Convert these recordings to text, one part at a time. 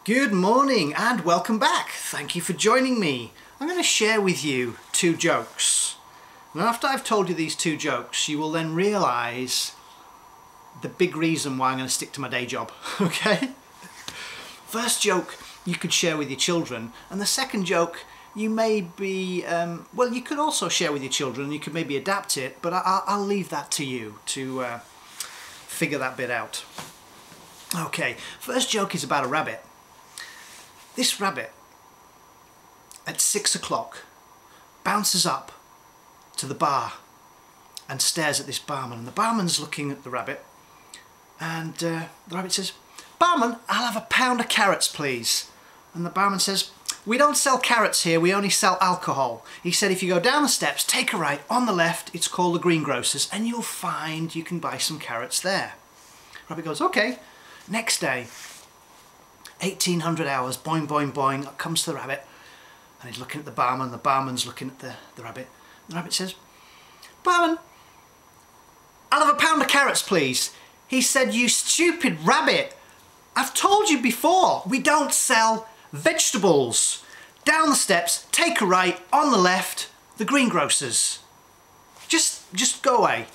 Good morning and welcome back. Thank you for joining me. I'm going to share with you two jokes. And after I've told you these two jokes, you will then realise the big reason why I'm going to stick to my day job. Okay? First joke you could share with your children, and the second joke you may be, well, you could also share with your children, you could maybe adapt it, but I'll leave that to you to figure that bit out. Okay, first joke is about a rabbit. This rabbit, at 6 o'clock, bounces up to the bar and stares at this barman. And the barman's looking at the rabbit, and the rabbit says, "Barman, I'll have a pound of carrots, please." And the barman says, "We don't sell carrots here, we only sell alcohol." He said, "If you go down the steps, take a right, on the left, it's called the greengrocer's, and you'll find you can buy some carrots there." Rabbit goes, "Okay." Next day, 1800 hours, boing, boing, boing, up comes the rabbit, and he's looking at the barman's looking at the rabbit. The rabbit says, "Barman, I'll have a pound of carrots, please." He said, "You stupid rabbit, I've told you before, we don't sell vegetables. Down the steps, take a right, on the left, the greengrocer's. Just go away."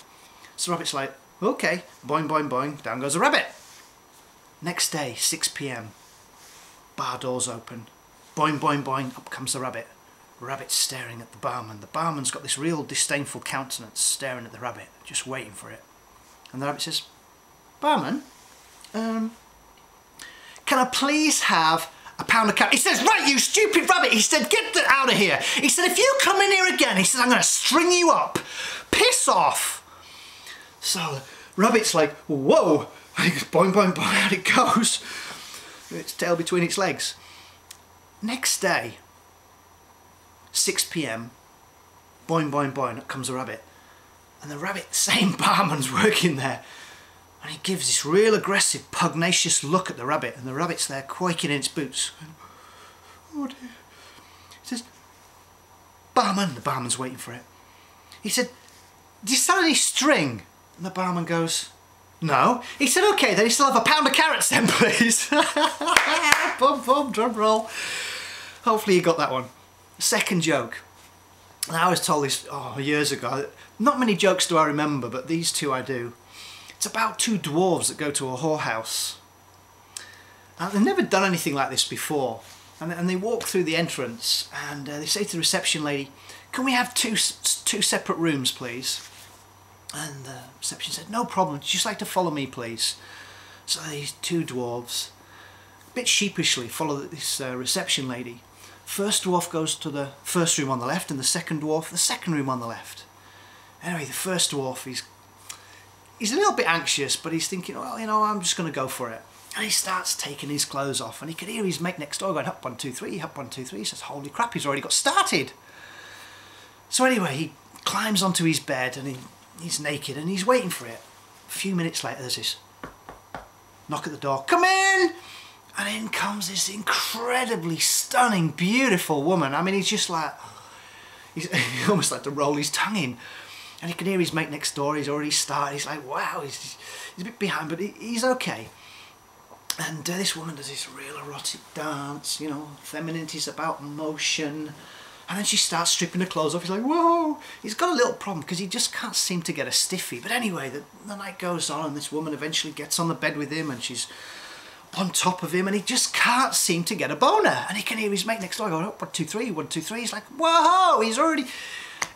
So the rabbit's like, "Okay," boing, boing, boing, down goes the rabbit. Next day, 6 p.m, bar doors open, boing, boing, boing, up comes the rabbit. Rabbit's staring at the barman. The barman's got this real disdainful countenance, staring at the rabbit, just waiting for it. And the rabbit says, "Barman, can I please have a pound of carrots?" He says, "Right, you stupid rabbit," he said, "get out of here." He said, "If you come in here again," he said, "I'm going to string you up. Piss off." So the rabbit's like, "Whoa," and he goes, boing, boing, boing, out it goes, with its tail between its legs. Next day, 6 p.m, boing, boing, boing, up comes the rabbit. And the rabbit, same barman's working there. And he gives this real aggressive, pugnacious look at the rabbit, and the rabbit's there quaking in its boots. "Oh dear." He says, "Barman," the barman's waiting for it. He said, "Do you sell any string?" And the barman goes, "No." He said, "Okay, then you still have a pound of carrots then, please." Bum, bum, drum roll. Hopefully you got that one. Second joke. Now, I was told this years ago. Not many jokes do I remember, but these two I do. It's about two dwarves that go to a whorehouse. And they've never done anything like this before. And they walk through the entrance, and they say to the reception lady, "Can we have two separate rooms, please?" And the reception said, "No problem, would you just like to follow me, please?" So these two dwarves, a bit sheepishly, follow this reception lady. First dwarf goes to the first room on the left, and the second dwarf, the second room on the left. Anyway, the first dwarf, he's a little bit anxious, but he's thinking, "Well, you know, I'm just going to go for it." And he starts taking his clothes off, and he could hear his mate next door going, "Up, 1, 2, 3, up, 1, 2, 3. He says, "Holy crap, he's already got started." So anyway, he climbs onto his bed, and he's naked, and he's waiting for it. A few minutes later, there's this knock at the door. "Come in!" And in comes this incredibly stunning, beautiful woman. I mean, he's just like, he almost like to roll his tongue in. And he can hear his mate next door, he's already started. He's like, wow, he's a bit behind, but he's okay. And this woman does this real erotic dance, you know, femininity's about motion. And then she starts stripping her clothes off. He's like, whoa! He's got a little problem because he just can't seem to get a stiffy. But anyway, the night goes on, and this woman eventually gets on the bed with him, and she's on top of him, and he just can't seem to get a boner. And he can hear his mate next door going, "Oh, 1, 2, 3, 1, 2, 3. He's like, whoa, he's already...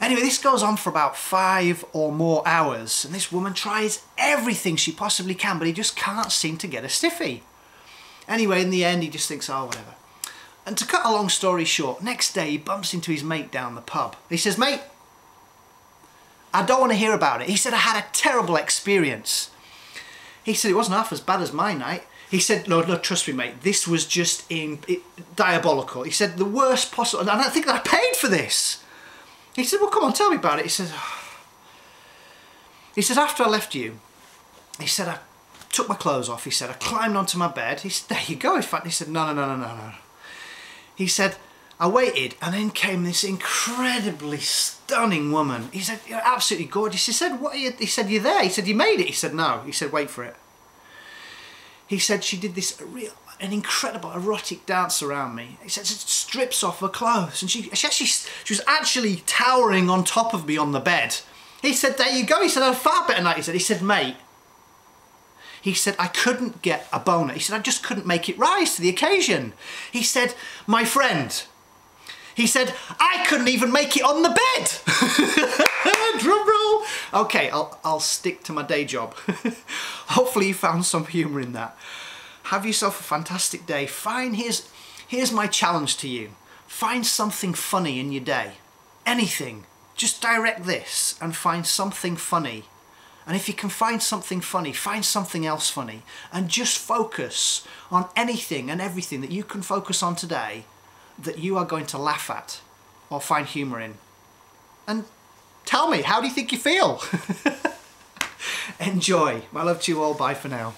Anyway, this goes on for about 5 or more hours, and this woman tries everything she possibly can, but he just can't seem to get a stiffy. Anyway, in the end, he just thinks, oh, whatever. And to cut a long story short, next day he bumps into his mate down the pub. He says, "Mate, I don't want to hear about it." He said, "I had a terrible experience." He said, "It wasn't half as bad as my night." He said, no, trust me, mate, this was just diabolical." He said, "The worst possible, and I think I paid for this." He said, "Well, come on, tell me about it." He said, "After I left you," he said, "I took my clothes off." He said, "I climbed onto my bed." He said, "There you go." In fact, he said, no. He said, "I waited, and then came this incredibly stunning woman." He said, "You're absolutely gorgeous." He said, "What are you?" He said, "You're there." He said, "You made it." He said, "No." He said, "Wait for it." He said, "She did this real an incredible erotic dance around me. He said, strips off her clothes, and she was actually towering on top of me on the bed. He said, there you go. He said, I had a far better night. He said, mate, he said, I couldn't get a boner. He said, I just couldn't make it rise to the occasion. He said, my friend, he said, I couldn't even make it on the bed. Drum roll. Okay, I'll stick to my day job. Hopefully you found some humour in that. Have yourself a fantastic day. Here's my challenge to you. Find something funny in your day. Anything. Just direct this and find something funny. And if you can find something funny, find something else funny. And just focus on anything and everything that you can focus on today that you are going to laugh at or find humour in. And tell me, how do you think you feel? Enjoy. My love to you all. Bye for now.